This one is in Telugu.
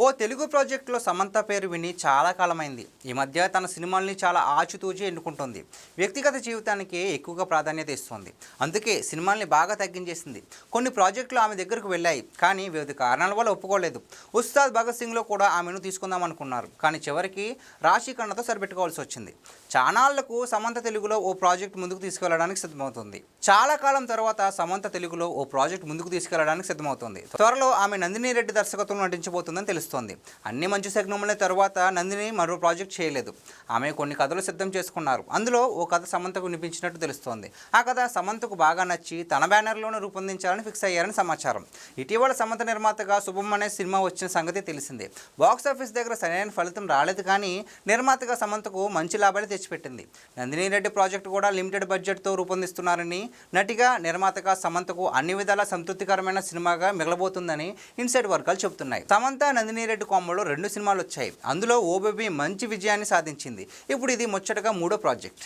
ఓ తెలుగు ప్రాజెక్టులో సమంత పేరు విని చాలా కాలమైంది. ఈ మధ్య తన సినిమాల్ని చాలా ఆచితూచి ఎన్నుకుంటుంది. వ్యక్తిగత జీవితానికి ఎక్కువగా ప్రాధాన్యత ఇస్తుంది. అందుకే సినిమాల్ని బాగా తగ్గించేసింది. కొన్ని ప్రాజెక్టులు ఆమె దగ్గరకు వెళ్ళాయి, కానీ వివిధ కారణాల వల్ల ఒప్పుకోలేదు. ఉస్తాద్ భగత్ సింగ్లో కూడా ఆమెను తీసుకుందాం అనుకున్నారు, కానీ చివరికి రాశి ఖన్నాతో సరిపెట్టుకోవాల్సి వచ్చింది. చానాళ్లకు సమంత తెలుగులో ఓ ప్రాజెక్ట్ ముందుకు తీసుకెళ్లడానికి సిద్ధమవుతుంది. చాలా కాలం తర్వాత సమంత తెలుగులో ఓ ప్రాజెక్ట్ ముందుకు తీసుకెళ్లడానికి సిద్ధమవుతుంది. త్వరలో ఆమె నందిని రెడ్డి దర్శకత్వంలో నటించబోతుందని తెలుస్తోంది. అన్ని మంచి సిగ్నముల తర్వాత నందిని మరో ప్రాజెక్ట్ చేయలేదు. ఆమె కొన్ని కథలు సిద్ధం చేసుకున్నారు. అందులో ఓ కథ సమంతకు వినిపించినట్టు తెలుస్తోంది. ఆ కథ సమంతకు బాగా నచ్చి తన బ్యానర్లోనే రూపొందించాలని ఫిక్స్ అయ్యారని సమాచారం. ఇటీవల సమంత నిర్మాతగా శుభం అనే సినిమా వచ్చిన సంగతి తెలిసిందే. బాక్సాఫీస్ దగ్గర సరైన ఫలితం రాలేదు, కానీ నిర్మాతగా సమంతకు మంచి లాభాలు తెచ్చిపెట్టింది. నందిని రెడ్డి ప్రాజెక్టు కూడా లిమిటెడ్ బడ్జెట్తో రూపొందిస్తున్నారని, నటిగా నిర్మాతగా సమంతకు అన్ని విధాలా సంతృప్తికరమైన సినిమాగా మిగలబోతుందని ఇన్సైడ్ వర్గాలు చెబుతున్నాయి. సమంత నందిని రెడ్డి కాంబోలో 2 సినిమాలు వచ్చాయి. అందులో ఓ బేబీ మంచి విజయాన్ని సాధించింది. ఇప్పుడు ఇది ముచ్చటగా 3వ ప్రాజెక్ట్.